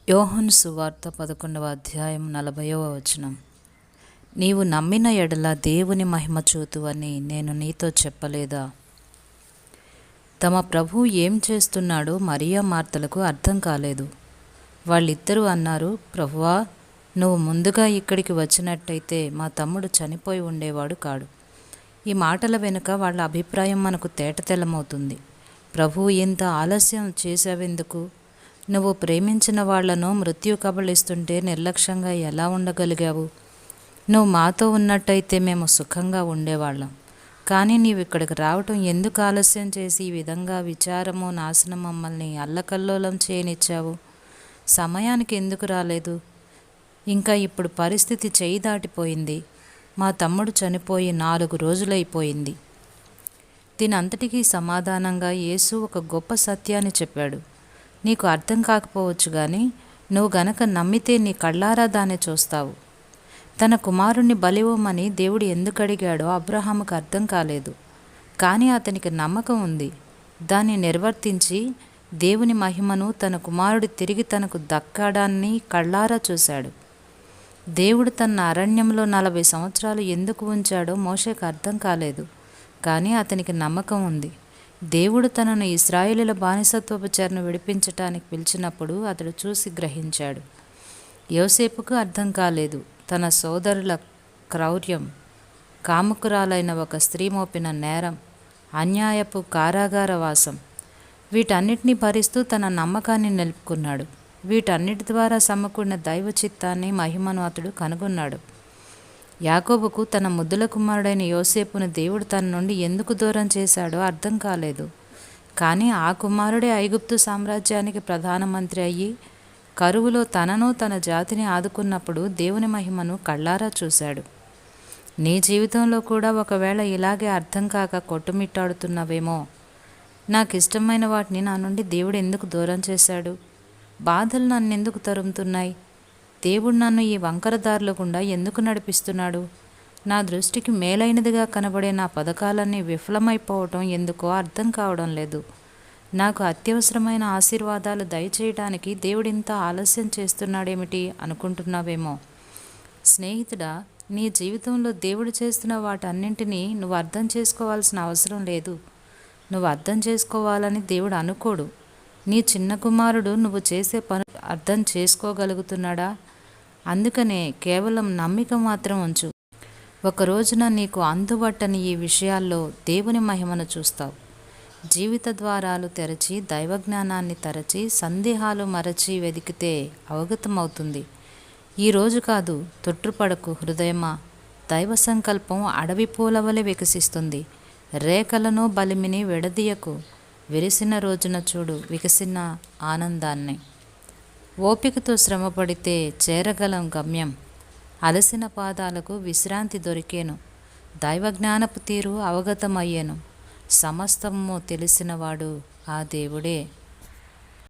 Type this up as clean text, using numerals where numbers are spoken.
యోహాను సువార్త 11వ అధ్యాయం 40వ వచనం. నీవు నమ్మిన ఎడల దేవుని మహిమ చూతువని నేను నీతో చెప్పలేదా? తమ ప్రభువు ఏం చేస్తున్నాడో మరియా మార్తలకు అర్థం కాలేదు. వాళ్ళిద్దరూ అన్నారు, ప్రభువా, నువ్వు ముందుగా ఇక్కడికి వచ్చినట్టయితే మా తమ్ముడు చనిపోయి ఉండేవాడు కాడు. ఈ మాటల వెనుక వాళ్ళ అభిప్రాయం మనకు తేటతెల్లమవుతుంది. ప్రభువు ఇంత ఆలస్యం చేసావెందుకు? నువ్వు ప్రేమించిన వాళ్లను మృత్యు కబళిస్తుంటే నిర్లక్ష్యంగా ఎలా ఉండగలిగావు? నువ్వు మాతో ఉన్నట్టయితే మేము సుఖంగా ఉండేవాళ్ళం. కానీ నీవు ఇక్కడికి రావటం ఎందుకు ఆలస్యం చేసి ఈ విధంగా విచారము నాశనం మమ్మల్ని అల్లకల్లోలం చేయనిచ్చావు? సమయానికి ఎందుకు రాలేదు? ఇంకా ఇప్పుడు పరిస్థితి చేయి దాటిపోయింది. మా తమ్ముడు చనిపోయి 4 రోజులైపోయింది. దీనంతటికీ సమాధానంగా యేసు ఒక గొప్ప సత్యాన్ని చెప్పాడు. నీకు అర్థం కాకపోవచ్చు కానీ నువ్వు గనక నమ్మితే నీ కళ్ళారా దాన్ని చూస్తావు. తన కుమారుణ్ణి బలివ్వమని దేవుడు ఎందుకు అడిగాడో అబ్రహాముకు అర్థం కాలేదు. కానీ అతనికి నమ్మకం ఉంది. దాన్ని నిర్వర్తించి దేవుని మహిమను తన కుమారుడు తిరిగి తనకు దక్కడాన్ని కళ్ళారా చూశాడు. దేవుడు తన అరణ్యంలో 40 సంవత్సరాలు ఎందుకు ఉంచాడో మోషేకు అర్థం కాలేదు. కానీ అతనికి నమ్మకం ఉంది. దేవుడు తనను ఇశ్రాయేలీల బానిసత్వపు చెరను విడిపించటానికి పిలిచినప్పుడు అతడు చూసి గ్రహించాడు. యోసేపుకు అర్థం కాలేదు. తన సోదరుల క్రౌర్యం, కాముకురాలైన ఒక స్త్రీ మోపిన నేరం, అన్యాయపు కారాగార వాసం, వీటన్నిటినీ భరిస్తూ తన నమ్మకాన్ని నిలుపుకున్నాడు. వీటన్నిటి ద్వారా సమకూడిన దైవ చిత్తాన్ని, మహిమను అతడు కనుగొన్నాడు. యాకోబుకు తన ముద్దుల కుమారుడైన యోసేపును దేవుడు తన నుండి ఎందుకు దూరం చేశాడో అర్థం కాలేదు. కానీ ఆ కుమారుడే ఐగుప్తు సామ్రాజ్యానికి ప్రధానమంత్రి అయ్యి కరువులో తనను తన జాతిని ఆదుకున్నప్పుడు దేవుని మహిమను కళ్ళారా చూశాడు. నీ జీవితంలో కూడా ఒకవేళ ఇలాగే అర్థం కాక కొట్టుమిట్టాడుతున్నవేమో. నాకు ఇష్టమైన వాటిని నా నుండి దేవుడు ఎందుకు దూరం చేశాడు? బాధలు నన్నెందుకు తరుముతున్నాయి? దేవుడు నన్ను ఈ వంకర దారుల గుండా ఎందుకు నడిపిస్తున్నాడు? నా దృష్టికి మేలైనదిగా కనబడే నా పథకాలన్నీ విఫలమైపోవటం ఎందుకో అర్థం కావడం లేదు. నాకు అత్యవసరమైన ఆశీర్వాదాలు దయచేయడానికి దేవుడు ఇంత ఆలస్యం చేస్తున్నాడేమిటి అనుకుంటున్నావేమో. స్నేహితుడా, నీ జీవితంలో దేవుడు చేస్తున్న వాటన్నింటినీ నువ్వు అర్థం చేసుకోవాల్సిన అవసరం లేదు. నువ్వు అర్థం చేసుకోవాలని దేవుడు అనుకోడు. నీ చిన్న కుమారుడు నువ్వు చేసే పని అర్థం చేసుకోగలుగుతున్నాడా? అందుకనే కేవలం నమ్మిక మాత్రం ఉంచు. ఒక రోజున నీకు అందుబట్టని ఈ విషయాల్లో దేవుని మహిమను చూస్తావు. జీవిత ద్వారాలు తెరచి, దైవజ్ఞానాన్ని తరచి, సందేహాలు మరచి వెదికితే అవగతమవుతుంది. ఈరోజు కాదు, తొట్టుపడకు హృదయమా. దైవ సంకల్పం అడవి పూలవలె వికసిస్తుంది. రేఖలను బలిమిని విడదీయకు. విరిసిన రోజున చూడు వికసిన ఆనందాన్ని. ఓపికతో శ్రమపడితే చేరగలం గమ్యం. అలసిన పాదాలకు విశ్రాంతి దొరికేను. దైవజ్ఞానపు తీరు అవగతమయ్యేను. సమస్తము తెలిసినవాడు ఆ దేవుడే.